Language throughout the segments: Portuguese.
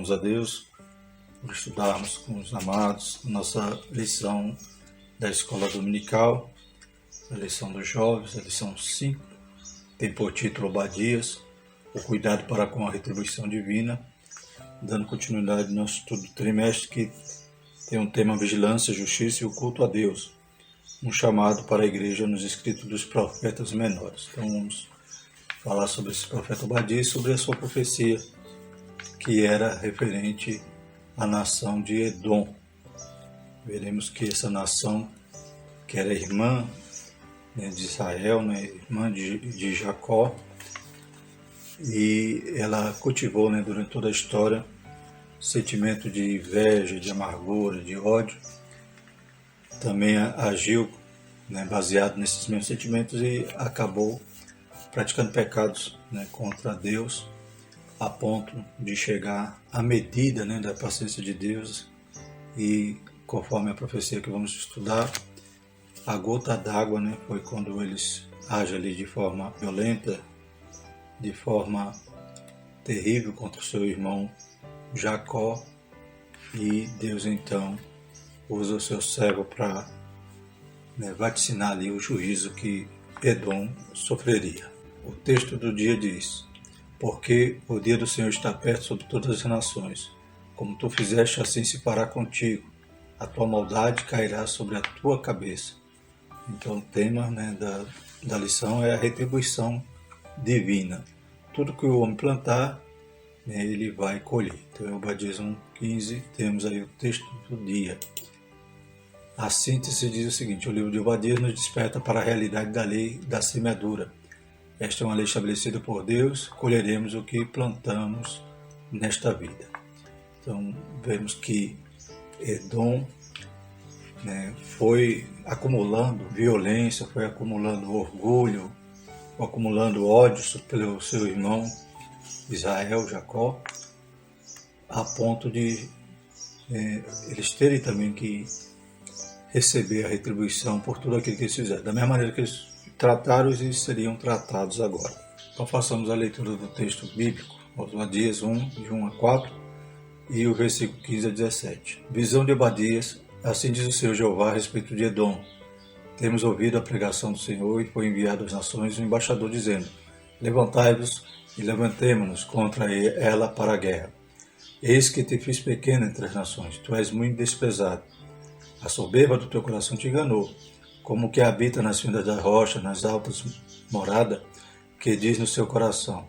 louvamos a Deus por estudarmos com os amados nossa lição da escola dominical, a lição dos jovens, a lição 5, tem por título Obadias, o cuidado para com a retribuição divina, dando continuidade ao nosso estudo do trimestre que tem um tema vigilância, justiça e o culto a Deus, um chamado para a igreja nos escritos dos profetas menores. Então vamos falar sobre esse profeta Obadias e sobre a sua profecia, que era referente à nação de Edom. Veremos que essa nação, que era irmã de Israel, irmã de Jacó, e ela cultivou durante toda a história sentimento de inveja, de amargura, de ódio. Também agiu baseado nesses mesmos sentimentos e acabou praticando pecados contra Deus, a ponto de chegar à medida da paciência de Deus e, conforme a profecia que vamos estudar, a gota d'água foi quando eles agem ali de forma violenta, de forma terrível contra o seu irmão Jacó, e Deus então usa o seu servo para vaticinar ali o juízo que Edom sofreria. O texto do dia diz: porque o dia do Senhor está perto sobre todas as nações. Como tu fizeste, assim se fará contigo. A tua maldade cairá sobre a tua cabeça. Então o tema da lição é a retribuição divina. Tudo que o homem plantar, ele vai colher. Então em Obadias 1:15 temos aí o texto do dia. A síntese diz o seguinte: o livro de Obadias nos desperta para a realidade da lei da semeadura. Esta é uma lei estabelecida por Deus, colheremos o que plantamos nesta vida. Então, vemos que Edom foi acumulando violência, foi acumulando orgulho, foi acumulando ódio pelo seu irmão Israel, Jacó, a ponto de eles terem também que receber a retribuição por tudo aquilo que eles fizeram. Da mesma maneira que eles trataram, eles seriam tratados agora. Então façamos a leitura do texto bíblico, Obadias 1, de 1 a 4, e o versículo 15 a 17. Visão de Obadias: assim diz o Senhor Jeová a respeito de Edom. Temos ouvido a pregação do Senhor, e foi enviado às nações um embaixador dizendo: levantai-vos e levantemo-nos contra ela para a guerra. Eis que te fiz pequeno entre as nações, tu és muito desprezado. A soberba do teu coração te enganou, como que habita nas fendas da rocha, nas altas moradas, que diz no seu coração: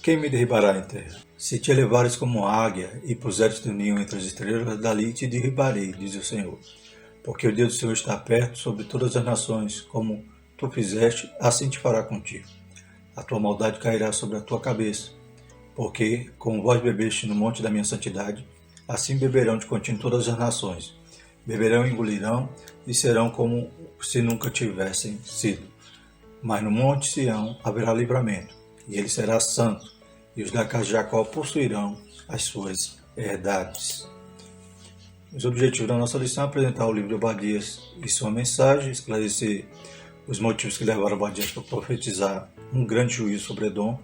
quem me derribará em terra? Se te elevares como águia e puseres teu ninho entre as estrelas, dali te derribarei, diz o Senhor. Porque o dia do Senhor está perto sobre todas as nações, como tu fizeste, assim te fará contigo. A tua maldade cairá sobre a tua cabeça, porque, como vós bebeste no monte da minha santidade, assim beberão de contínuo todas as nações. Beberão e engolirão, e serão como se nunca tivessem sido. Mas no monte Sião haverá livramento, e ele será santo, e os da casa de Jacó possuirão as suas herdades. Os objetivos da nossa lição é apresentar o livro de Obadias e sua mensagem, esclarecer os motivos que levaram Obadias para profetizar um grande juízo sobre Edom,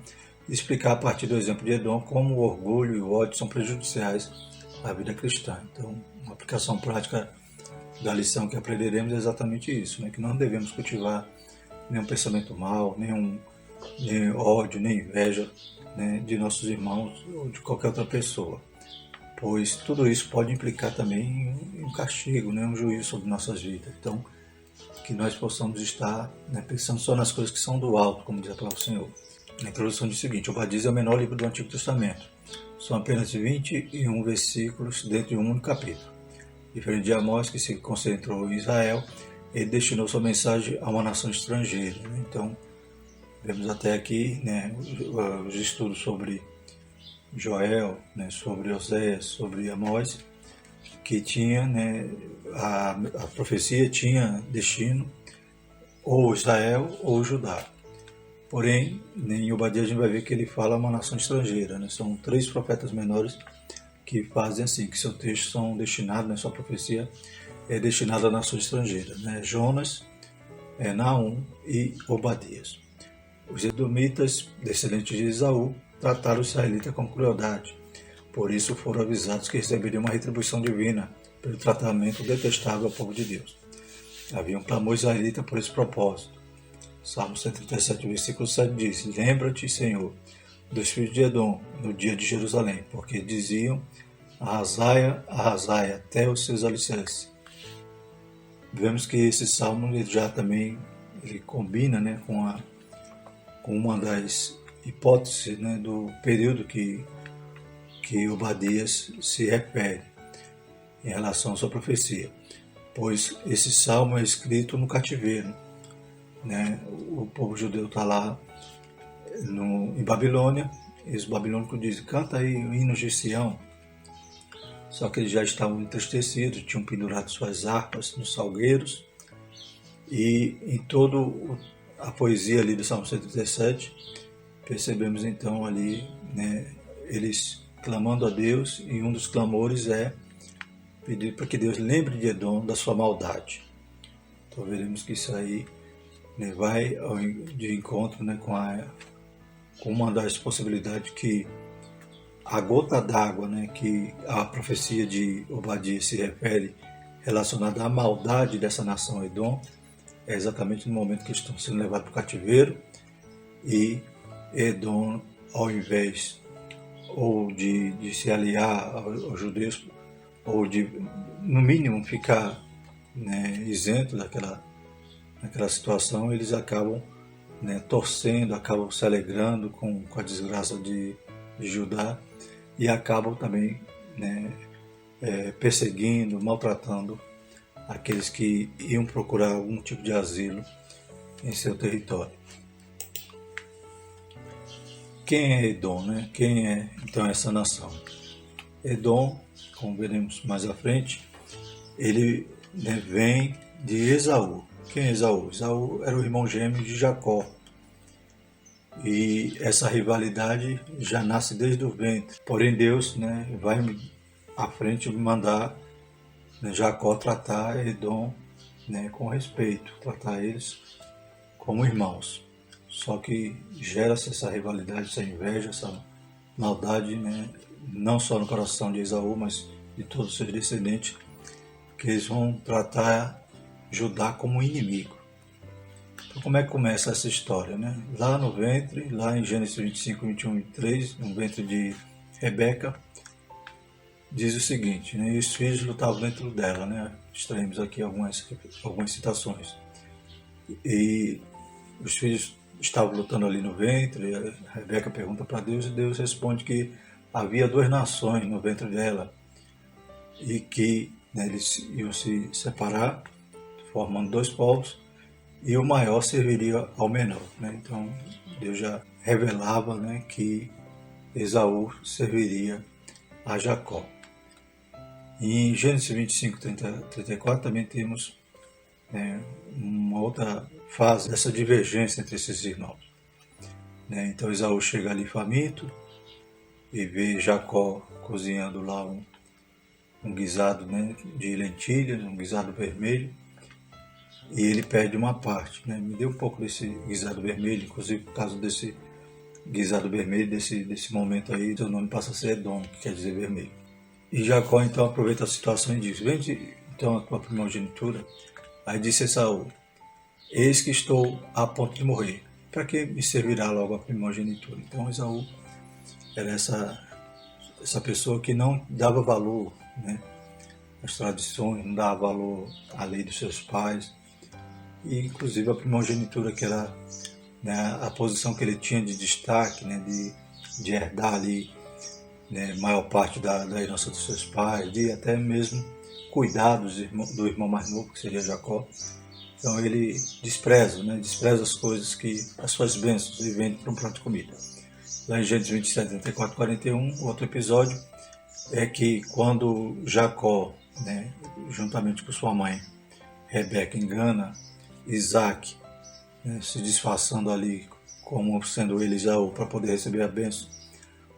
e explicar a partir do exemplo de Edom como o orgulho e o ódio são prejudiciais à vida cristã. Então, uma aplicação prática da lição que aprenderemos é exatamente isso, que não devemos cultivar nenhum pensamento mau, nem ódio, nem inveja de nossos irmãos ou de qualquer outra pessoa, pois tudo isso pode implicar também em um castigo, um juízo sobre nossas vidas. Então, que nós possamos estar pensando só nas coisas que são do alto, como diz a palavra do Senhor. A introdução diz o seguinte: Obadias é o menor livro do Antigo Testamento. São apenas 21 versículos dentro de um único capítulo. Diferente de Amós, que se concentrou em Israel, ele destinou sua mensagem a uma nação estrangeira. Então, vemos até aqui os estudos sobre Joel, sobre Oséias, sobre Amós, que tinha, a profecia tinha destino ou Israel ou Judá. Porém, em Obadias a gente vai ver que ele fala a uma nação estrangeira. São 3 profetas menores que fazem assim, que seus textos são destinados, sua profecia é destinada à nação estrangeira. Jonas, Naum e Obadias. Os edomitas, descendentes de Esaú, trataram os israelitas com crueldade, Por isso foram avisados que receberiam uma retribuição divina pelo tratamento detestável ao povo de Deus. Havia um clamor israelita por esse propósito. Salmo 137, versículo 7 diz: Lembra-te, Senhor, dos filhos de Edom, no dia de Jerusalém, porque diziam: Arrasai, arrasai até os seus alicerces. Vemos que esse salmo ele já também ele combina, né, com uma das hipóteses, né, do período que Obadias se refere em relação à sua profecia, pois esse salmo é escrito no cativeiro, né? O povo judeu está lá em Babilônia, e os babilônicos dizem: canta aí hinos de Sião. Só que eles já estavam entristecidos, tinham pendurado suas harpas nos salgueiros, e em toda a poesia ali do Salmo 137, percebemos então ali, né, eles clamando a Deus, e um dos clamores é pedir para que Deus lembre de Edom da sua maldade. Então veremos que isso aí, né, vai de encontro, né, com uma das possibilidades que a gota d'água, né, que a profecia de Obadias se refere relacionada à maldade dessa nação Edom, é exatamente no momento que estão sendo levados para o cativeiro, e Edom, ao invés ou de se aliar aos judeus, ou de, no mínimo, ficar, né, isento naquela situação, eles acabam, né, torcendo, acabam se alegrando com a desgraça de Judá, e acabam também, né, perseguindo, maltratando aqueles que iam procurar algum tipo de asilo em seu território. Quem é Edom, né? Quem é então essa nação? Edom, como veremos mais à frente, ele, né, vem de Esaú. Quem é Esaú? Esaú era o irmão gêmeo de Jacó. E essa rivalidade já nasce desde o ventre. Porém Deus, né, vai à frente mandar, né, Jacó tratar Edom, né, com respeito, tratar eles como irmãos. Só que gera-se essa rivalidade, essa inveja, essa maldade, né, não só no coração de Esaú, mas de todos os seus descendentes, que eles vão tratar Judá como inimigo. Então, como é que começa essa história, né? Lá no ventre, lá em Gênesis 25, 21 e 23, no ventre de Rebeca, diz o seguinte, né? E os filhos lutavam dentro dela, né? Extraímos aqui algumas citações. E os filhos estavam lutando ali no ventre, a Rebeca pergunta para Deus, e Deus responde que havia duas nações no ventre dela, e que, né, eles iam se separar, formando dois povos, e o maior serviria ao menor, né? Então Deus já revelava, né, que Esaú serviria a Jacó. E em Gênesis 25, 34 também temos, né, uma outra fase dessa divergência entre esses irmãos, né? Então Esaú chega ali faminto e vê Jacó cozinhando lá um guisado, né, de lentilhas, um guisado vermelho, e ele pede uma parte, né? Me deu um pouco desse guisado vermelho, inclusive por causa desse guisado vermelho, desse momento aí, seu nome passa a ser Edom, que quer dizer vermelho. E Jacó então aproveita a situação e diz: vende então a tua primogenitura. Aí disse Esaú: eis que estou a ponto de morrer, para que me servirá logo a primogenitura? Então Esaú era essa pessoa que não dava valor, né, às tradições, não dava valor à lei dos seus pais, e inclusive a primogenitura, que era, né, a posição que ele tinha de destaque, né, de herdar ali, né, maior parte da herança dos seus pais, de até mesmo cuidar do irmão mais novo, que seria Jacó. Então ele despreza as coisas, as suas bênçãos, e vende para um prato de comida. Lá em Gênesis 27, 34, 41, outro episódio é que quando Jacó, né, juntamente com sua mãe Rebeca, engana Isaac, né, se disfarçando ali como sendo ele Esaú, para poder receber a bênção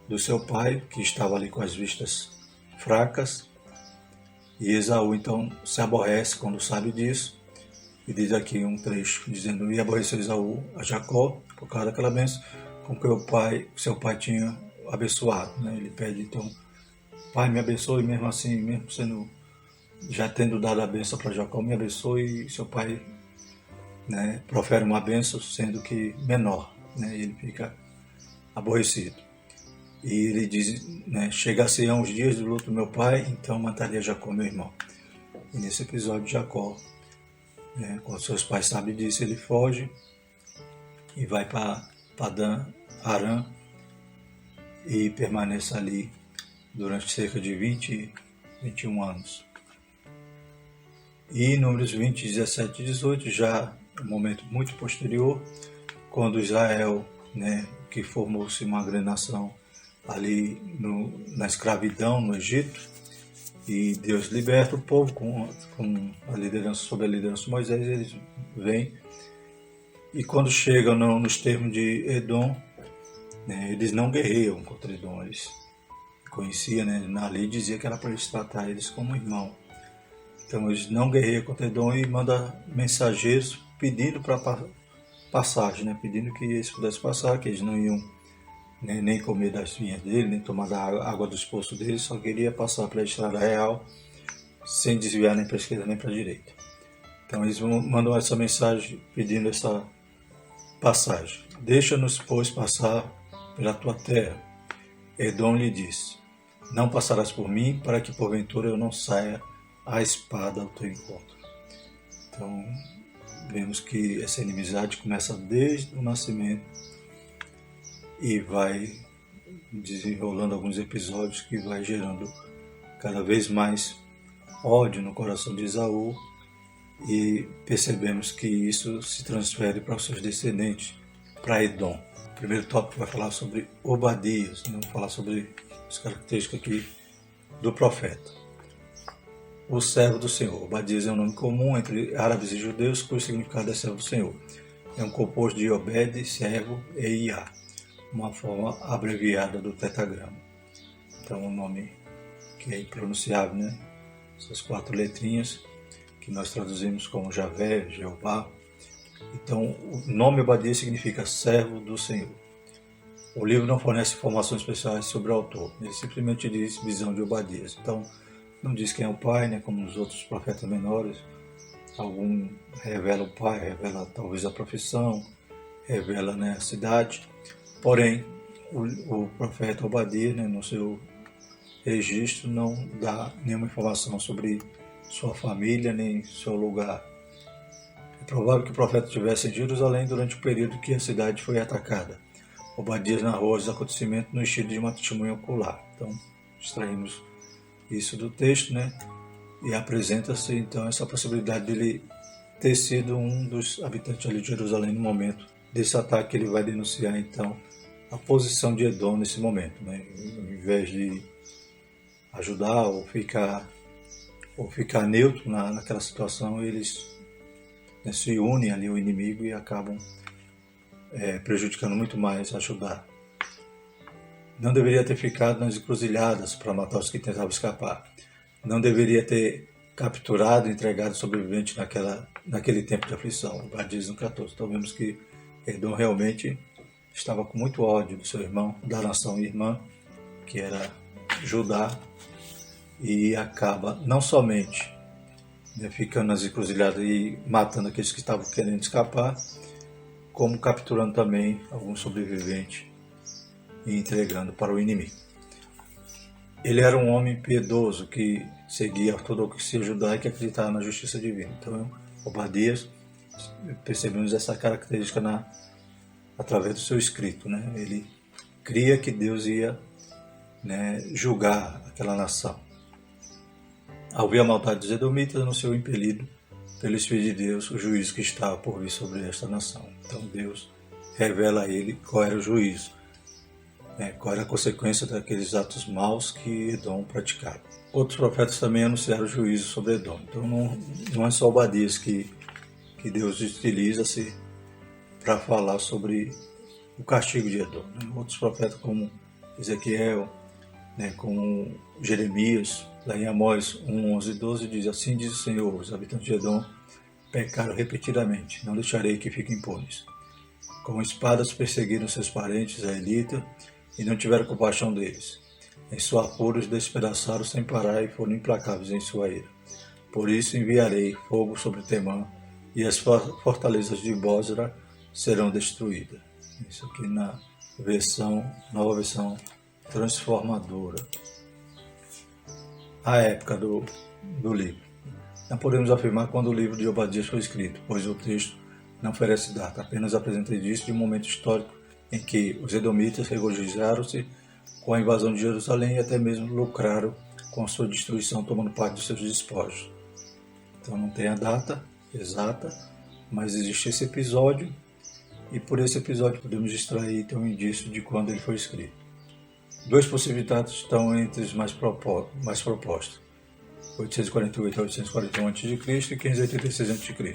do seu pai, que estava ali com as vistas fracas. E Esaú então se aborrece quando sabe disso, e diz aqui um trecho dizendo: e aborreceu Esaú a Jacó por causa daquela bênção com que seu pai tinha abençoado, né? Ele pede então pai, me abençoe, mesmo assim, mesmo sendo, já tendo dado a bênção para Jacó, me abençoe, e seu pai, né, profere uma bênção, sendo que menor, né, ele fica aborrecido. E ele diz, né, chega-se-ão os dias do luto do meu pai, então mataria Jacó, meu irmão. E nesse episódio, Jacó, né, quando seus pais sabem disso, ele foge e vai para Padã Arã e permanece ali durante cerca de 21 anos. E Números 20, 17 e 18, já um momento muito posterior, quando Israel, né, que formou-se uma grande nação ali na escravidão no Egito, e Deus liberta o povo com a liderança, sob a liderança de Moisés, eles vêm, e quando chegam nos termos de Edom, né, eles não guerreiam contra Edom, eles conheciam, né, na lei dizia que era para eles tratar eles como irmão. Então eles não guerreiam contra Edom e mandam mensageiros pedindo para passagem, né, pedindo que eles pudessem passar, que eles não iam nem comer das vinhas dele, nem tomar da água dos poços dele, só queria passar pela estrada real, sem desviar nem para a esquerda nem para a direita. Então eles mandam essa mensagem pedindo essa passagem. Deixa-nos, pois, passar pela tua terra. Edom lhe disse, não passarás por mim, para que porventura eu não saia a espada ao teu encontro. Então, vemos que essa inimizade começa desde o nascimento e vai desenrolando alguns episódios que vai gerando cada vez mais ódio no coração de Esaú, e percebemos que isso se transfere para os seus descendentes, para Edom. O primeiro tópico vai falar sobre Obadias, vamos falar sobre as características aqui do profeta. O servo do Senhor. Obadias é um nome comum entre árabes e judeus, cujo significado é servo do Senhor. É um composto de Obed, servo, e Iá, uma forma abreviada do tetragrama. Então, um nome que é impronunciável, né? Essas 4 letrinhas que nós traduzimos como Javé, Jeová. Então, o nome Obadias significa servo do Senhor. O livro não fornece informações especiais sobre o autor, ele simplesmente diz visão de Obadias. Então, não diz quem é o pai, né, como os outros profetas menores. Algum revela o pai, revela talvez a profissão, revela, né, a cidade. Porém, o profeta Obadias, né, no seu registro, não dá nenhuma informação sobre sua família nem seu lugar. É provável que o profeta estivesse em Jerusalém durante o período que a cidade foi atacada. Obadias narrou os acontecimentos no estilo de uma testemunha ocular. Então, extraímos isso do texto, né? E apresenta-se então essa possibilidade de ele ter sido um dos habitantes ali de Jerusalém no momento desse ataque. Ele vai denunciar então a posição de Edom nesse momento, né? Ao invés de ajudar ou ficar neutro naquela situação, eles, né, se unem ali ao inimigo e acabam prejudicando muito mais ajudar. Não deveria ter ficado nas encruzilhadas para matar os que tentavam escapar. Não deveria ter capturado e entregado sobrevivente naquele tempo de aflição. Obadias no 14. Então vemos que Edom realmente estava com muito ódio do seu irmão, da nação irmã, que era Judá, e acaba não somente, né, ficando nas encruzilhadas e matando aqueles que estavam querendo escapar, como capturando também alguns sobreviventes e entregando para o inimigo. Ele era um homem piedoso que seguia a ortodoxia judaica e acreditava na justiça divina. Então, Obadias, percebemos essa característica através do seu escrito, né? Ele cria que Deus ia, né, julgar aquela nação. Ao ver a maldade dos edomitas, anunciou impelido pelo Espírito de Deus o juízo que estava por vir sobre esta nação. Então Deus revela a ele qual era o juízo, né, qual era a consequência daqueles atos maus que Edom praticava. Outros profetas também anunciaram o juízo sobre Edom. Então não é só Obadias que Deus utiliza-se para falar sobre o castigo de Edom, né? Outros profetas como Ezequiel, né, como Jeremias, lá em Amós 1, 11 e 12, diz: assim diz o Senhor, os habitantes de Edom pecaram repetidamente, não deixarei que fiquem impunes. Com espadas perseguiram seus parentes israelitas e não tiveram compaixão deles. Em sua fúria os despedaçaram sem parar e foram implacáveis em sua ira. Por isso enviarei fogo sobre Temã, e as fortalezas de Bósra serão destruídas. Isso aqui na nova versão transformadora. A época do livro. Não podemos afirmar quando o livro de Obadias foi escrito, pois o texto não oferece data, apenas apresenta indício de um momento histórico em que os edomitas regozijaram-se com a invasão de Jerusalém e até mesmo lucraram com sua destruição, tomando parte de seus despojos. Então não tem a data exata, mas existe esse episódio, e por esse episódio podemos extrair então um indício de quando ele foi escrito. Dois possíveis datas estão entre os mais propostos: 848 a 841 a.C. e 586 a.C.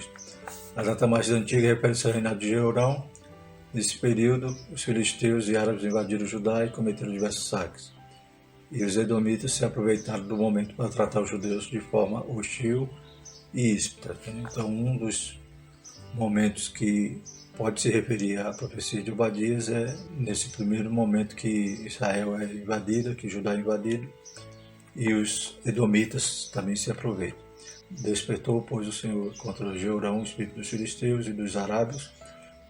A data mais antiga refere-se ao reinado de Jeorão. Nesse período, os filisteus e árabes invadiram Judá e cometeram diversos saques. E os edomitas se aproveitaram do momento para tratar os judeus de forma hostil e íspita. Então, um dos momentos que pode se referir à profecia de Obadias é nesse primeiro momento que Israel é invadida, que Judá é invadido, e os edomitas também se aproveitam. Despertou, pois, o Senhor contra Jeorão o espírito dos filisteus e dos arábios,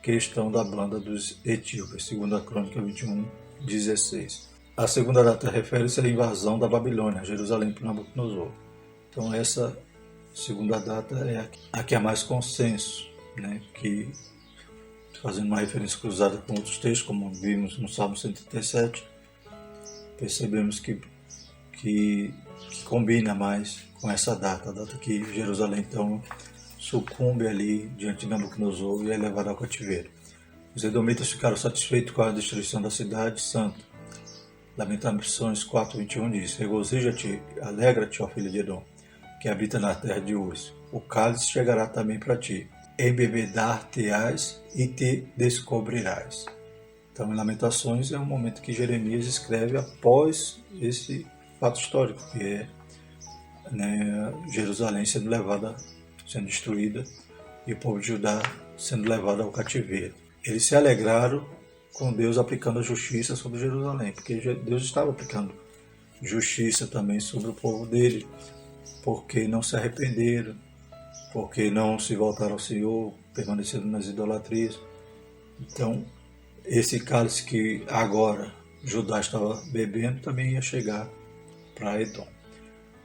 que estão da banda dos etíopes, segundo a Crônica 21:16. A segunda data refere-se à invasão da Babilônia, Jerusalém por Nabucodonosor. Então essa segunda data é a que há mais consenso, né? Que, fazendo uma referência cruzada com outros textos, como vimos no Salmo 137, percebemos que combina mais com essa data, a data que Jerusalém então sucumbe ali diante de Nabucodonosor e é levado ao cativeiro. Os edomitas ficaram satisfeitos com a destruição da cidade santa. Lamentações 4:21 diz: Regozija-te, alegra-te, ó filho de Edom, que habita na terra de Uz. O cálice chegará também para ti. Embebedar-te-ás e te descobrirás. Então, em Lamentações é um momento que Jeremias escreve após esse fato histórico, que é, né, Jerusalém sendo destruída e o povo de Judá sendo levado ao cativeiro. Eles se alegraram com Deus aplicando a justiça sobre Jerusalém, porque Deus estava aplicando justiça também sobre o povo dele, porque não se arrependeram, porque não se voltaram ao Senhor, permaneceram nas idolatrias. Então, esse cálice que agora Judá estava bebendo também ia chegar para Edom.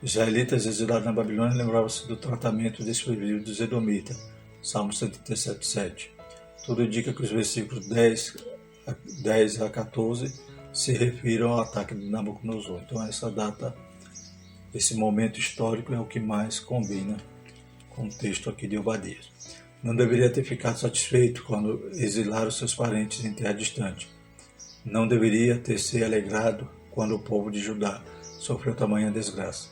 Os israelitas exilados na Babilônia lembravam-se do tratamento desprevisto dos edomitas. Salmo 137:7. Tudo indica que os versículos 10 a 14 se refiram ao ataque de Nabucodonosor. Então essa data, esse momento histórico é o que mais combina com o texto aqui de Obadias. Não deveria ter ficado satisfeito quando exilaram seus parentes em terra distante. Não deveria ter se alegrado quando o povo de Judá sofreu tamanha desgraça.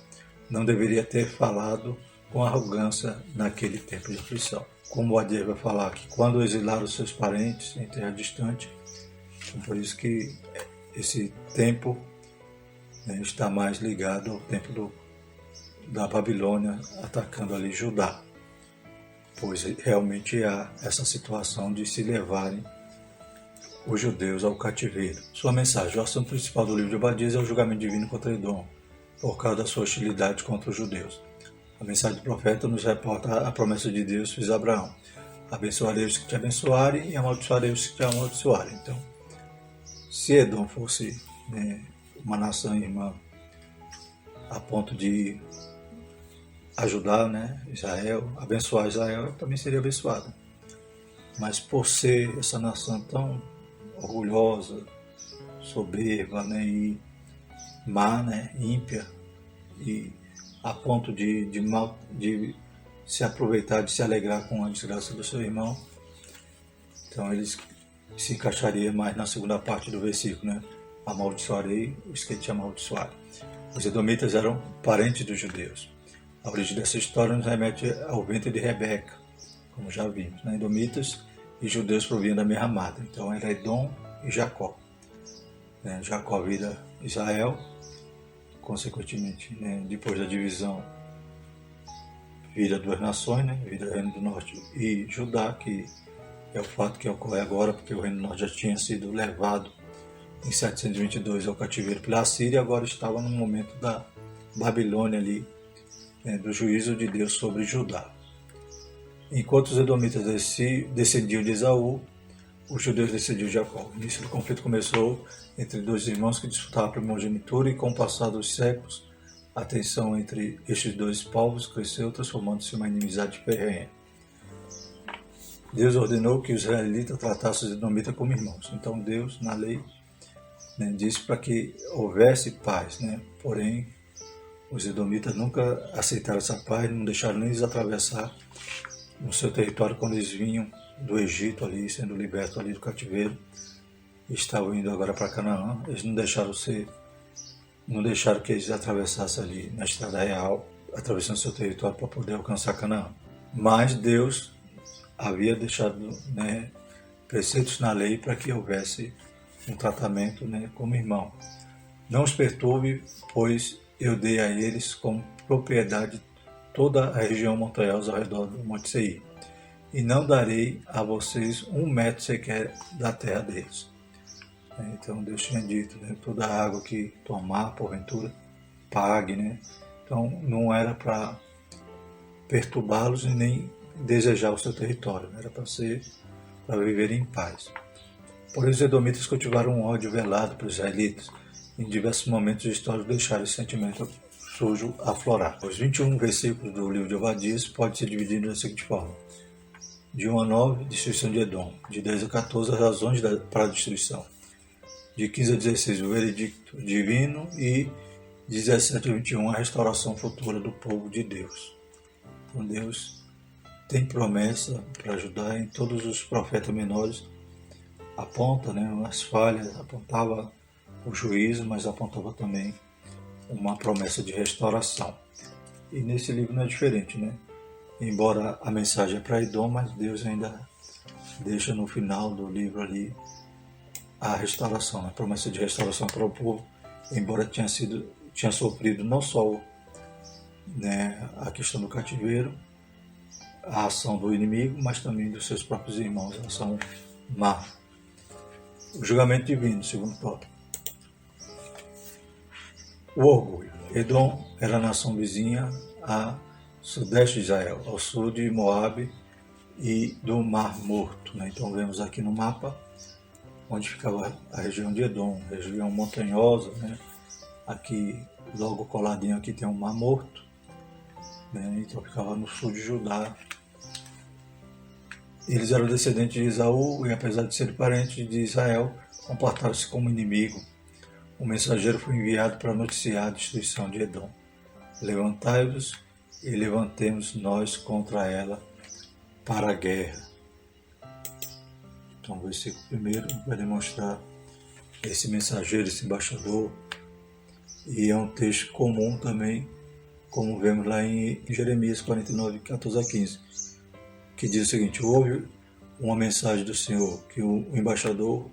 Não deveria ter falado com arrogância naquele tempo de aflição. Como Obadias vai falar que quando exilaram seus parentes em terra distante, então por isso que esse tempo, né, está mais ligado ao tempo da Babilônia atacando ali Judá, pois realmente há essa situação de se levarem os judeus ao cativeiro. Sua mensagem: o assunto principal do livro de Obadias é o julgamento divino contra Edom, por causa da sua hostilidade contra os judeus. A mensagem do profeta nos reporta a promessa de Deus que fez a Abraão: abençoarei os que te abençoarem e amaldiçoarei os que te amaldiçoarem. Então, se Edom fosse, né, uma nação irmã a ponto de ajudar, né, Israel, abençoar Israel, também seria abençoada. Mas por ser essa nação tão orgulhosa, soberba, né, e má, né, ímpia, e a ponto de se aproveitar, de se alegrar com a desgraça do seu irmão, então eles se encaixaria mais na segunda parte do versículo, né? Amaldiçoarei os que te amaldiçoarem. Os edomitas eram parentes dos judeus. A origem dessa história nos remete ao ventre de Rebeca, como já vimos, né? Edomitas e judeus provinham da mesma madre, então era Edom e Jacó. Jacó vira Israel, consequentemente, né, depois da divisão, vira duas nações, né, vira o Reino do Norte e Judá, que é o fato que ocorre agora, porque o Reino do Norte já tinha sido levado em 722 ao cativeiro pela Assíria, agora estava no momento da Babilônia ali, do juízo de Deus sobre Judá. Enquanto os edomitas descendiam de Esaú, os judeus descendiam de Jacó. O início do conflito começou entre dois irmãos que disputavam a primogenitura e, com o passar dos séculos, a tensão entre estes dois povos cresceu, transformando-se em uma inimizade ferrenha. Deus ordenou que os israelitas tratassem os edomitas como irmãos. Então Deus, na lei, disse para que houvesse paz, Porém, os edomitas nunca aceitaram essa paz, não deixaram nem eles atravessar no seu território quando eles vinham do Egito ali, sendo libertos ali do cativeiro, e estavam indo agora para Canaã. Eles não deixaram que eles atravessassem ali na estrada real, atravessando seu território para poder alcançar Canaã. Mas Deus havia deixado preceitos na lei para que houvesse um tratamento como irmão. Não os perturbe, pois eu dei a eles como propriedade toda a região montanhosa ao redor do Monte Seir, e não darei a vocês 1 metro sequer da terra deles. Então Deus tinha dito, toda a água que tomar, porventura, pague. Então não era para perturbá-los e nem desejar o seu território, era para viver em paz. Porém, os edomitas cultivaram um ódio velado para os israelitas. Em diversos momentos da história deixaram esse sentimento sujo aflorar. Os 21 versículos do livro de Obadias podem ser divididos da seguinte forma: de 1 a 9, destruição de Edom; de 10 a 14, as razões para a destruição; de 15 a 16, o veredicto divino; e 17 a 21, a restauração futura do povo de Deus. Então Deus tem promessa para ajudar. Em todos os profetas menores aponta as falhas, apontava o juízo, mas apontava também uma promessa de restauração. E nesse livro não é diferente, Embora a mensagem é para Edom, mas Deus ainda deixa no final do livro ali a restauração, a promessa de restauração para o povo, embora tinha sofrido não só a questão do cativeiro, a ação do inimigo, mas também dos seus próprios irmãos, a ação má. O julgamento divino, segundo tópico. O orgulho. Edom era a nação vizinha a sudeste de Israel, ao sul de Moabe e do Mar Morto. Então vemos aqui no mapa onde ficava a região de Edom, região montanhosa. Aqui, logo coladinho aqui, tem o Mar Morto. Então ficava no sul de Judá. Eles eram descendentes de Esaú e, apesar de serem parentes de Israel, comportaram-se como inimigo. O mensageiro foi enviado para noticiar a destruição de Edom. Levantai-vos e levantemos nós contra ela para a guerra. Então o versículo 1 vai demonstrar esse mensageiro, esse embaixador, e é um texto comum também, como vemos lá em Jeremias 49, 14 a 15, que diz o seguinte: houve uma mensagem do Senhor, que o embaixador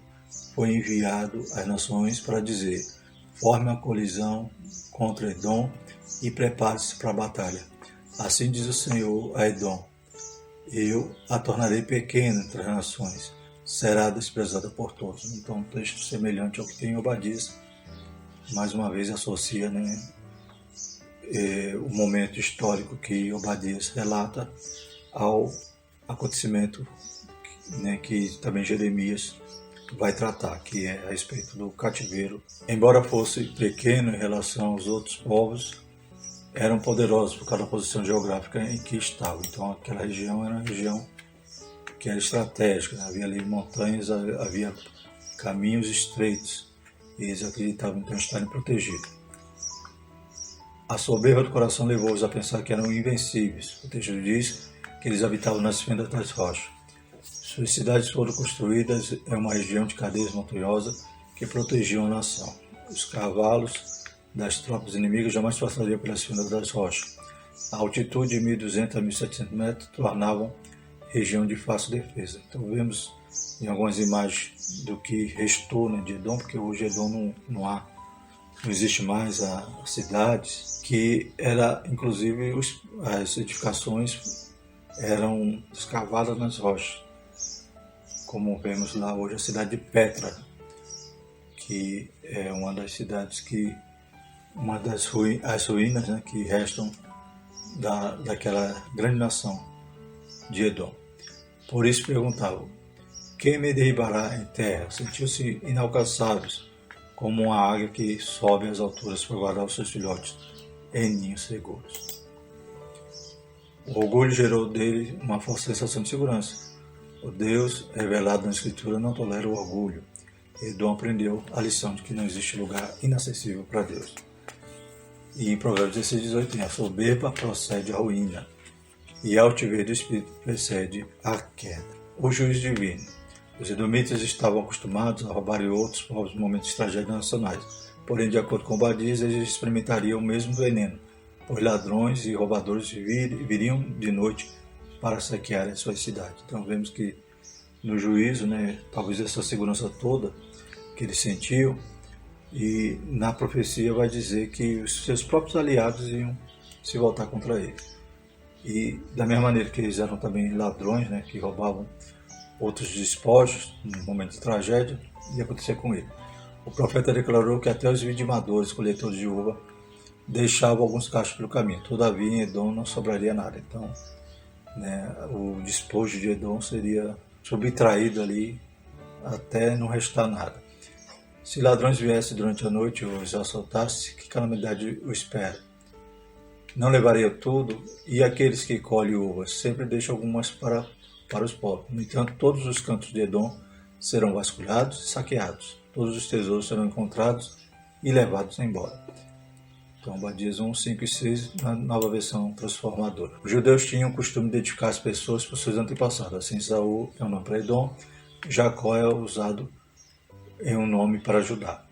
foi enviado às nações para dizer: forme uma colisão contra Edom e prepare-se para a batalha. Assim diz o Senhor a Edom: eu a tornarei pequena entre as nações, será desprezada por todos. Então, um texto semelhante ao que tem em Obadias, mais uma vez associa o momento histórico que Obadias relata ao acontecimento que também Jeremias vai tratar, que é a respeito do cativeiro. Embora fosse pequeno em relação aos outros povos, eram poderosos por causa da posição geográfica em que estavam. Então aquela região era uma região que era estratégica, havia ali montanhas, havia caminhos estreitos, e eles acreditavam então estarem protegidos. A soberba do coração levou-os a pensar que eram invencíveis. O texto diz que eles habitavam nas fendas das rochas. Suas cidades foram construídas em uma região de cadeias montanhosas que protegiam a nação. Os cavalos das tropas inimigas jamais passariam pelas fendas das rochas. A altitude de 1.200 a 1.700 metros tornavam região de fácil defesa. Então vemos em algumas imagens do que restou de Edom, porque hoje Edom não existe mais as cidades, que era, inclusive, as edificações eram escavadas nas rochas, como vemos lá hoje a cidade de Petra, que é uma das cidades as ruínas, né, que restam daquela grande nação de Edom. Por isso perguntavam: quem me derribará em terra? Sentiu-se inalcançáveis, como uma águia que sobe às alturas para guardar os seus filhotes em ninhos seguros. O orgulho gerou dele uma falsa sensação de segurança. O Deus revelado na Escritura não tolera o orgulho. Edom aprendeu a lição de que não existe lugar inacessível para Deus. E em Provérbios 16:18, a soberba procede à ruína, e a altivez do espírito precede a queda. O juízo divino. Os edomitas estavam acostumados a roubar outros povos em momentos de tragédias nacionais. Porém, de acordo com Obadias, eles experimentariam o mesmo veneno, pois ladrões e roubadores viriam de noite para saquear as suas cidades. Então vemos que no juízo, né, talvez essa segurança toda que eles sentiam, e na profecia vai dizer que os seus próprios aliados iam se voltar contra eles. E da mesma maneira que eles eram também ladrões, né, que roubavam outros despojos no momento de tragédia, ia acontecer com ele. O profeta declarou que até os vidimadores, coletores de uva, deixavam alguns cachos pelo caminho. Todavia, em Edom não sobraria nada. Então, né, o despojo de Edom seria subtraído ali até não restar nada. Se ladrões viessem durante a noite e os assaltassem, que calamidade o espera? Não levaria tudo, e aqueles que colhem uvas sempre deixam algumas para os pobres. No entanto, todos os cantos de Edom serão vasculhados e saqueados. Todos os tesouros serão encontrados e levados embora. Então, Obadias 1, 5 e 6, na nova versão transformadora. Os judeus tinham o costume de identificar as pessoas por seus antepassados. Assim, Saul é um nome para Edom, Jacó é usado em um nome para Judá.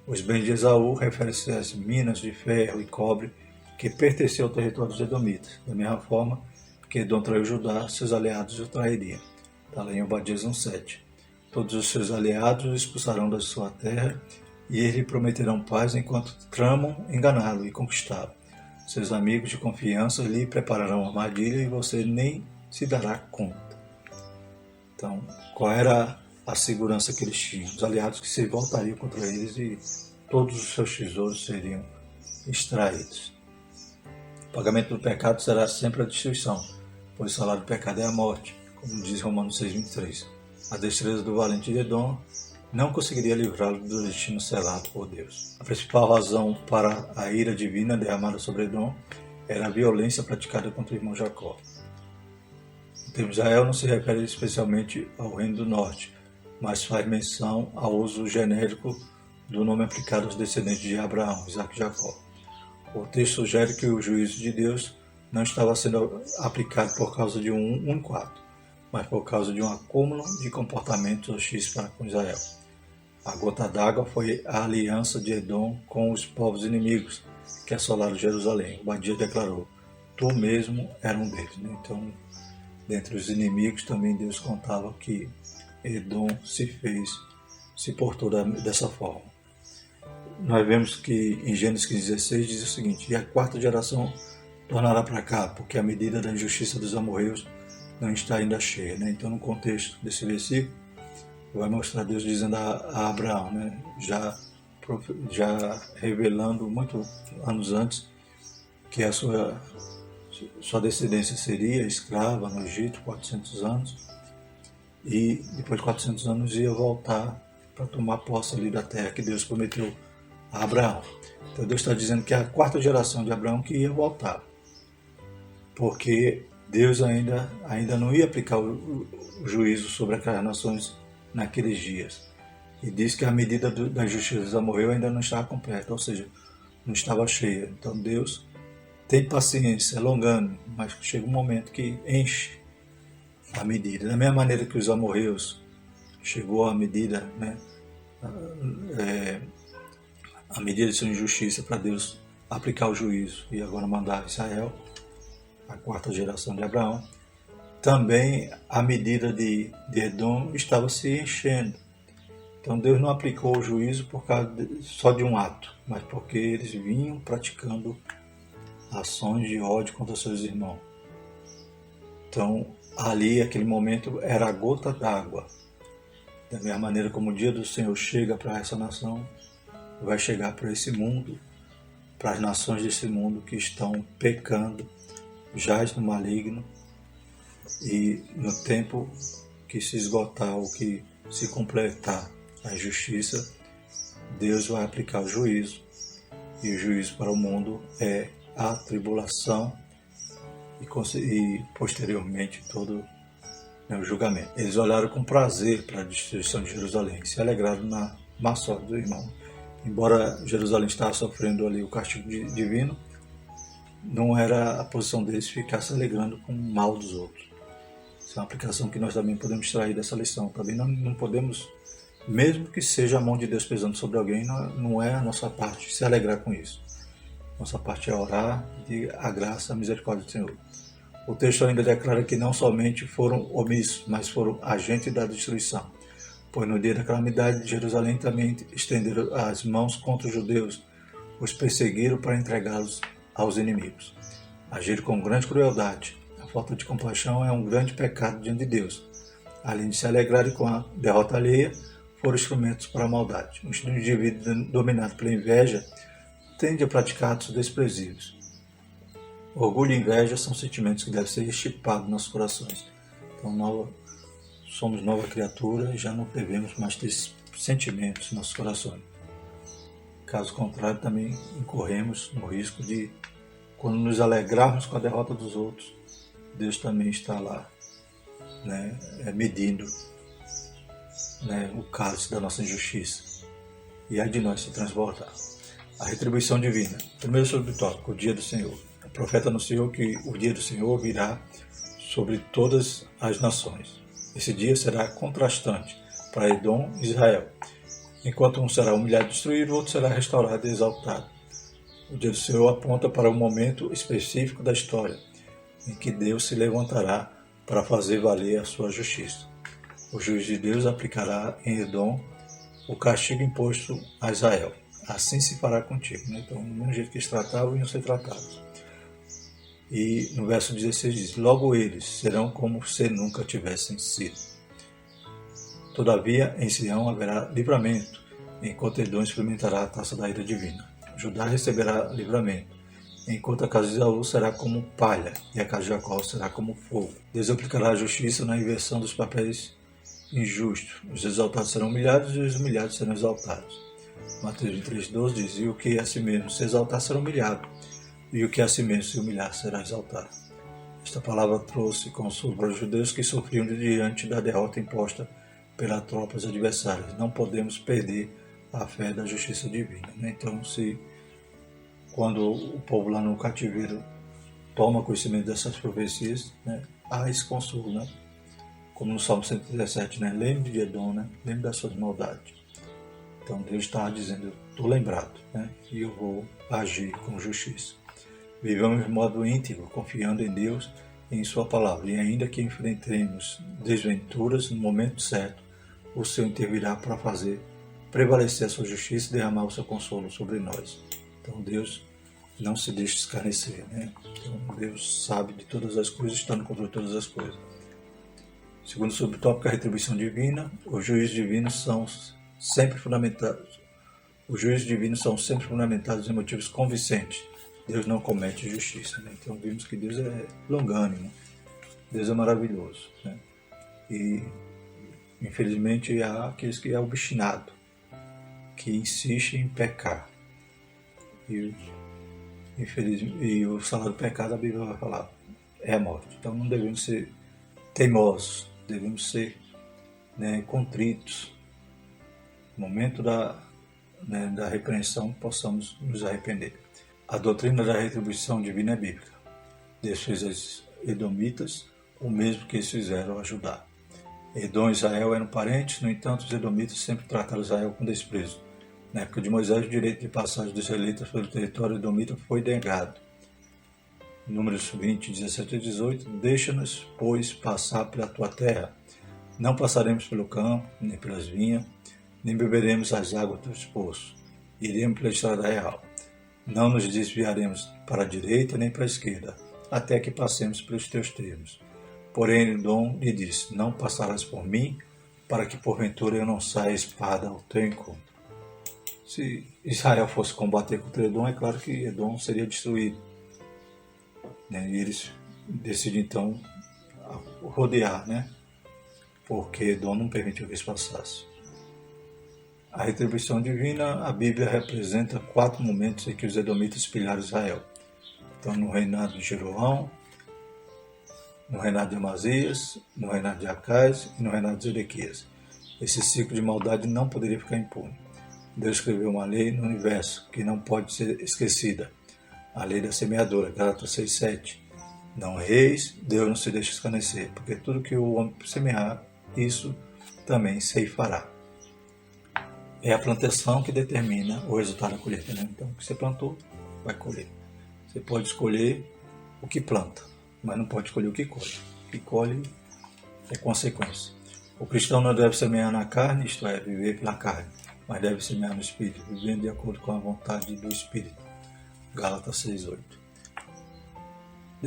Os bens de Esaú referem-se às minas de ferro e cobre que pertenciam ao território dos edomitas. Da mesma forma que Edom traiu Judá, seus aliados o trairiam. Está lá em Obadias 1,7. Todos os seus aliados o expulsarão da sua terra e eles lhe prometerão paz enquanto tramam enganá-lo e conquistá-lo. Seus amigos de confiança lhe prepararão armadilha e você nem se dará conta. Então, qual era a segurança que eles tinham? Os aliados que se voltariam contra eles e todos os seus tesouros seriam extraídos. O pagamento do pecado será sempre a destruição, pois o salário do pecado é a morte, como diz Romanos 6,23. A destreza do valente de Edom não conseguiria livrá-lo do destino selado por Deus. A principal razão para a ira divina derramada sobre Edom era a violência praticada contra o irmão Jacó. O termo Israel não se refere especialmente ao Reino do Norte, mas faz menção ao uso genérico do nome aplicado aos descendentes de Abraão, Isaque e Jacó. O texto sugere que o juízo de Deus não estava sendo aplicado por causa de um único ato, mas por causa de um acúmulo de comportamentos hostis para com Israel. A gota d'água foi a aliança de Edom com os povos inimigos que assolaram Jerusalém. Obadias declarou: tu mesmo era um deles. Então, dentre os inimigos também Deus contava que Edom se portou dessa forma. Nós vemos que em Gênesis 15,16 diz o seguinte: e a quarta geração tornará para cá, porque a medida da injustiça dos amorreus não está ainda cheia. Então, no contexto desse versículo, vai mostrar Deus dizendo a Abraão, já revelando muito anos antes que a sua descendência seria escrava no Egito 400 anos e depois de 400 anos ia voltar para tomar posse ali da terra que Deus prometeu a Abraão. Então Deus está dizendo que é a quarta geração de Abraão que ia voltar, porque Deus ainda não ia aplicar o juízo sobre aquelas nações naqueles dias. E diz que a medida da justiça dos amorreus ainda não estava completa, ou seja, não estava cheia. Então Deus tem paciência, é longânimo, mas chega um momento que enche a medida. Da mesma maneira que os amorreus chegou a medida, a medida de sua injustiça para Deus aplicar o juízo e agora mandar Israel, a quarta geração de Abraão, também a medida de Edom estava se enchendo. Então Deus não aplicou o juízo por causa só de um ato, mas porque eles vinham praticando ações de ódio contra seus irmãos. Então ali, aquele momento, era a gota d'água Da mesma maneira como o dia do Senhor chega para essa nação, vai chegar para esse mundo, para as nações desse mundo que estão pecando, jaz no maligno, e no tempo que se esgotar ou que se completar a justiça, Deus vai aplicar o juízo, e o juízo para o mundo é a tribulação e posteriormente todo o julgamento. Eles olharam com prazer para a destruição de Jerusalém e se alegraram na má sorte do irmão. Embora Jerusalém estava sofrendo ali o castigo divino, não era a posição deles ficar se alegrando com o mal dos outros. Essa é uma aplicação que nós também podemos extrair dessa lição. Também não podemos, mesmo que seja a mão de Deus pesando sobre alguém, não é a nossa parte se alegrar com isso. Nossa parte é orar e pedir a graça, a misericórdia do Senhor. O texto ainda declara que não somente foram omissos, mas foram agentes da destruição. Pois no dia da calamidade de Jerusalém também estenderam as mãos contra os judeus, os perseguiram para entregá-los aos inimigos. Agiram com grande crueldade. A falta de compaixão é um grande pecado diante de Deus. Além de se alegrarem com a derrota alheia, foram instrumentos para a maldade. Um indivíduo dominado pela inveja tende a praticar atos desprezíveis. Orgulho e inveja são sentimentos que devem ser extirpados nos nossos corações. Então, somos nova criatura e já não devemos mais ter sentimentos em nossos corações. Caso contrário, também incorremos no risco de, quando nos alegrarmos com a derrota dos outros, Deus também está lá, medindo, o cálice da nossa injustiça. E há de nós se transbordar. A retribuição divina. Primeiro subtópico, o dia do Senhor. O profeta anunciou que o dia do Senhor virá sobre todas as nações. Esse dia será contrastante para Edom e Israel. Enquanto um será humilhado e destruído, o outro será restaurado e exaltado. O dia do Senhor aponta para um momento específico da história, em que Deus se levantará para fazer valer a sua justiça. O juiz de Deus aplicará em Edom o castigo imposto a Israel. Assim se fará contigo. Então, do mesmo jeito que eles tratavam, iam ser tratados. E no verso 16 diz: logo eles serão como se nunca tivessem sido. Todavia, em Sião haverá livramento, enquanto Edom experimentará a taça da ira divina. Judá receberá livramento, enquanto a casa de Isaú será como palha, e a casa de Jacó será como fogo. Deus aplicará a justiça na inversão dos papéis injustos. Os exaltados serão humilhados e os humilhados serão exaltados. Mateus 23:12 diz: e o que a si mesmo se exaltar será humilhado, e o que a si mesmo se humilhar será exaltado. Esta palavra trouxe consolo para os judeus que sofriam diante da derrota imposta pelas tropas adversárias. Não podemos perder a fé da justiça divina. Então, quando o povo lá no cativeiro toma conhecimento dessas profecias, há esse consolo, como no Salmo 117, lembre de Edom, lembre das suas maldades. Então Deus está dizendo: eu estou lembrado, e eu vou agir com justiça. Vivamos de modo íntegro, confiando em Deus e em sua palavra, e ainda que enfrentemos desventuras, no momento certo, o Senhor intervirá para fazer prevalecer a sua justiça e derramar o seu consolo sobre nós. Então Deus não se deixa escarnecer, Então Deus sabe de todas as coisas, está no controle de todas as coisas. Segundo subtópico, a retribuição divina. Os juízos divinos são sempre fundamentados em motivos convincentes. Deus não comete injustiça. Então vimos que Deus é longânimo, Deus é maravilhoso. E infelizmente há aqueles que é obstinado, que insiste em pecar. E o salário do pecado, a Bíblia vai falar, é a morte. Então não devemos ser teimosos, devemos ser contritos. No momento da repreensão, possamos nos arrepender. A doutrina da retribuição divina é bíblica. Deus fez aos edomitas o mesmo que eles fizeram a Judá. Edom e Israel eram parentes, no entanto, os edomitas sempre trataram Israel com desprezo. Na época de Moisés, o direito de passagem dos israelitas pelo território edomita foi negado. Números 20, 17 e 18: deixa-nos, pois, passar pela tua terra. Não passaremos pelo campo, nem pelas vinhas, nem beberemos as águas dos poços. Iremos pela estrada real. Não nos desviaremos para a direita nem para a esquerda, até que passemos pelos teus termos. Porém, Edom lhe disse: não passarás por mim, para que porventura eu não saia espada ao teu encontro. Se Israel fosse combater contra Edom, é claro que Edom seria destruído, né? E eles decidem então rodear, né? Porque Edom não permitiu que eles passassem. A retribuição divina, a Bíblia representa 4 momentos em que os edomitas espelharam Israel. Então, no reinado de Jeroão, no reinado de Amazias, no reinado de Acais e no reinado de Zedequias. Esse ciclo de maldade não poderia ficar impune. Deus escreveu uma lei no universo que não pode ser esquecida. A lei da semeadura, Gálatas 6,7. Não reis, Deus não se deixa escarnecer, porque tudo que o homem semear, isso também ceifará. É a plantação que determina o resultado da colheita, né? Então, o que você plantou, vai colher. Você pode escolher o que planta, mas não pode escolher o que colhe. O que colhe é consequência. O cristão não deve semear na carne, isto é, viver pela carne, mas deve semear no Espírito, vivendo de acordo com a vontade do Espírito. Gálatas 6,8.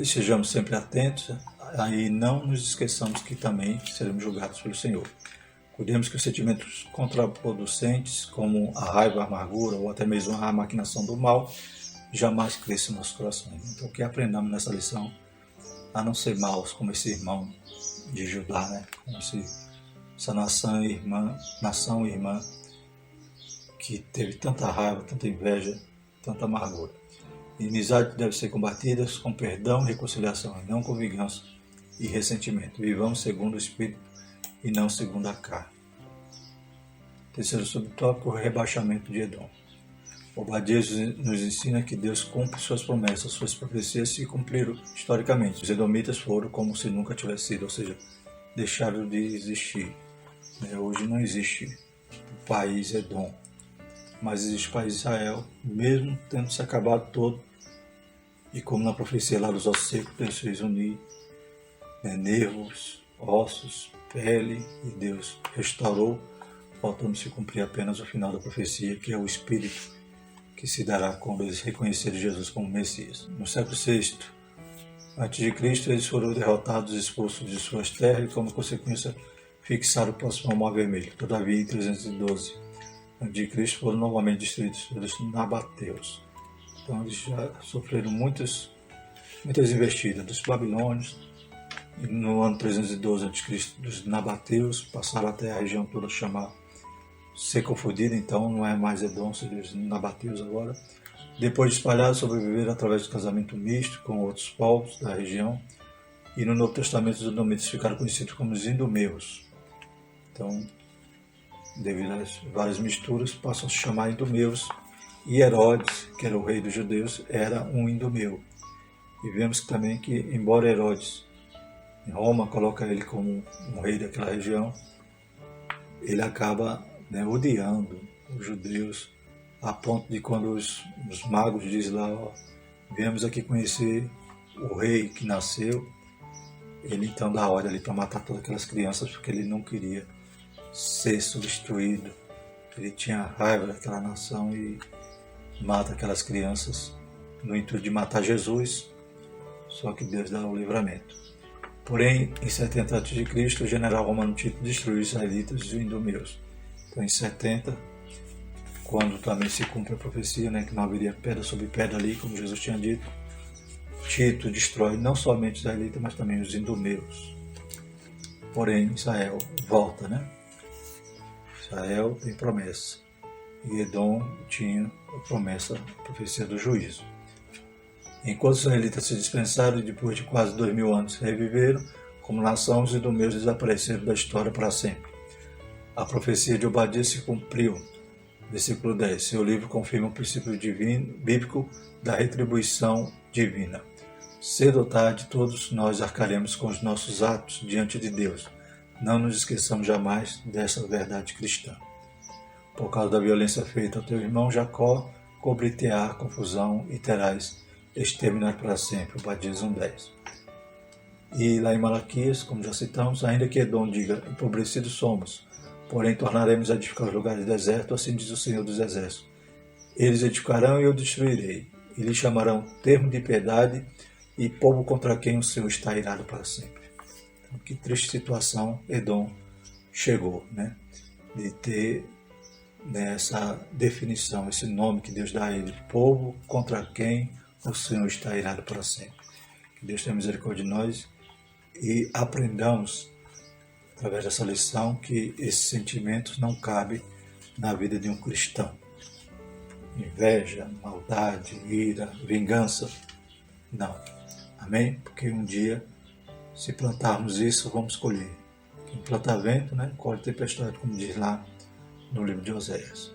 Sejamos sempre atentos, aí não nos esqueçamos que também seremos julgados pelo Senhor. Cuidemos que os sentimentos contraproducentes, como a raiva, a amargura ou até mesmo a maquinação do mal, jamais cresçam nos nossos corações. Então, o que aprendamos nessa lição? A não ser maus como esse irmão de Judá, né? Como essa nação irmã, que teve tanta raiva, tanta inveja, tanta amargura. Inimizade deve ser combatida com perdão e reconciliação, não com vingança e ressentimento. Vivamos segundo o Espírito e não segundo a carne. Terceiro subtópico, o rebaixamento de Edom. Obadias nos ensina que Deus cumpre suas promessas, suas profecias se cumpriram historicamente. Os edomitas foram como se nunca tivesse sido, ou seja, deixaram de existir. Hoje não existe o país Edom, mas existe o país Israel, mesmo tendo se acabado todo. E como na profecia lá dos ossos secos, Deus fez unir nervos, ossos, pele, e Deus restaurou, faltando se cumprir apenas o final da profecia, que é o Espírito, que se dará quando eles reconhecerem Jesus como Messias. No século VI a.C., eles foram derrotados e expulsos de suas terras e, como consequência, fixaram o próximo ao Mar Vermelho. Todavia, em 312 a.C., foram novamente destruídos pelos nabateus. Então, eles já sofreram muitas investidas dos babilônios. E no ano 312 a.C., dos nabateus passaram até a região toda chamada ser confundida, então não é mais Edom, seria os nabateus agora. Depois de espalhados, sobreviveram através do casamento misto com outros povos da região. E no Novo Testamento, os edomitas ficaram conhecidos como os idumeus. Então, devido a várias misturas, passam a se chamar idumeus. E Herodes, que era o rei dos judeus, era um idumeu. E vemos também que, embora Herodes, em Roma, coloca ele como um rei daquela região, ele acaba odiando os judeus, a ponto de quando os magos dizem lá, viemos aqui conhecer o rei que nasceu, ele então dá ordem ali para matar todas aquelas crianças, porque ele não queria ser substituído, ele tinha raiva daquela nação e mata aquelas crianças no intuito de matar Jesus, só que Deus dá o livramento. Porém, em 70 a.C., o general romano Tito destruiu os israelitas e os idumeus. Então, em 70, quando também se cumpre a profecia, que não haveria pedra sobre pedra ali, como Jesus tinha dito, Tito destrói não somente os israelitas, mas também os idumeus. Porém, Israel volta, Israel tem promessa. E Edom tinha a promessa, a profecia do juízo. Enquanto os israelitas se dispensaram e depois de quase 2000 anos reviveram, como nação, os idumeus desapareceram da história para sempre. A profecia de Obadias se cumpriu. Versículo 10. Seu livro confirma o princípio divino, bíblico da retribuição divina. Cedo ou tarde, todos nós arcaremos com os nossos atos diante de Deus. Não nos esqueçamos jamais dessa verdade cristã. Por causa da violência feita ao teu irmão Jacó, cobrir-te-á confusão e terás exterminado para sempre. Obadias 1:10. E lá em Malaquias, como já citamos, ainda que Edom diga, empobrecidos somos, porém tornaremos a edificar os lugares desertos, assim diz o Senhor dos Exércitos. Eles edificarão e eu destruirei, e lhe chamarão termo de piedade e povo contra quem o Senhor está irado para sempre. Então, que triste situação Edom chegou, né? De ter, né, essa definição, esse nome que Deus dá a ele, povo contra quem o Senhor está irado para sempre. Que Deus tenha misericórdia de nós e aprendamos, através dessa lição, que esses sentimentos não cabem na vida de um cristão. Inveja, maldade, ira, vingança, não. Amém? Porque um dia, se plantarmos isso, vamos colher. Quem planta vento, né, colhe tempestade, como diz lá no livro de Oséias.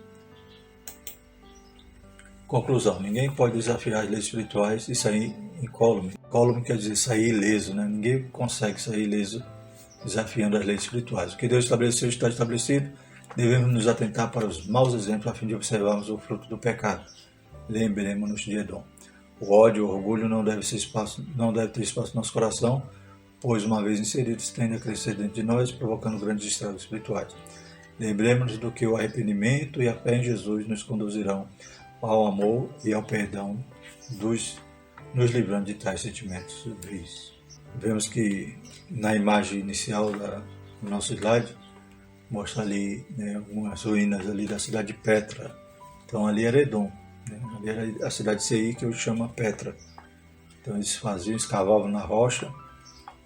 Conclusão: ninguém pode desafiar as leis espirituais e sair incólume. Incólume quer dizer sair ileso, né? Ninguém consegue sair ileso desafiando as leis espirituais. O que Deus estabeleceu está estabelecido. Devemos nos atentar para os maus exemplos a fim de observarmos o fruto do pecado. Lembremos-nos de Edom. O ódio, o orgulho não deve ter espaço no nosso coração, pois uma vez inseridos tendem a crescer dentro de nós, provocando grandes estragos espirituais. Lembremos-nos do que o arrependimento e a fé em Jesus nos conduzirão ao amor e ao perdão, nos livrando de tais sentimentos vis. Vemos que na imagem inicial do nosso slide, mostra ali, né, algumas ruínas ali da cidade de Petra. Então ali era Edom, né? Ali era a cidade de Seir, que hoje chama Petra. Então eles escavavam na rocha,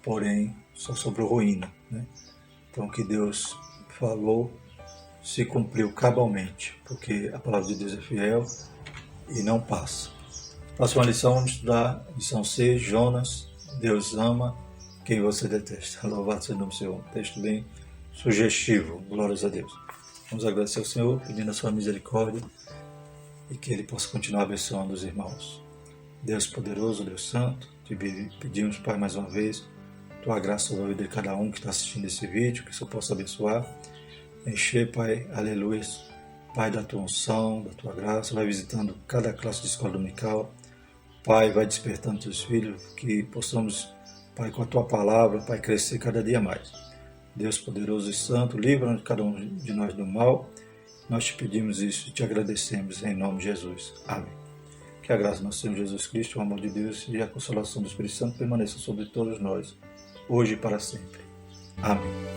porém só sobrou ruína, né? Então o que Deus falou se cumpriu cabalmente, porque a palavra de Deus é fiel e não passa. Próxima lição, vamos estudar lição 6, Jonas. Deus ama quem você detesta. Louvado seja o nome do Senhor. Um texto bem sugestivo. Glórias a Deus. Vamos agradecer ao Senhor, pedindo a sua misericórdia e que Ele possa continuar abençoando os irmãos. Deus poderoso, Deus santo, te pedimos, Pai, mais uma vez, tua graça sobre a vida de cada um que está assistindo esse vídeo, que o Senhor possa abençoar, encher, Pai, aleluia, Pai, da tua unção, da tua graça, vai visitando cada classe de escola dominical, Pai, vai despertando teus filhos, que possamos, Pai, com a tua palavra, Pai, crescer cada dia mais. Deus poderoso e santo, livra cada um de nós do mal. Nós te pedimos isso e te agradecemos em nome de Jesus. Amém. Que a graça do nosso Senhor Jesus Cristo, o amor de Deus e a consolação do Espírito Santo permaneçam sobre todos nós, hoje e para sempre. Amém.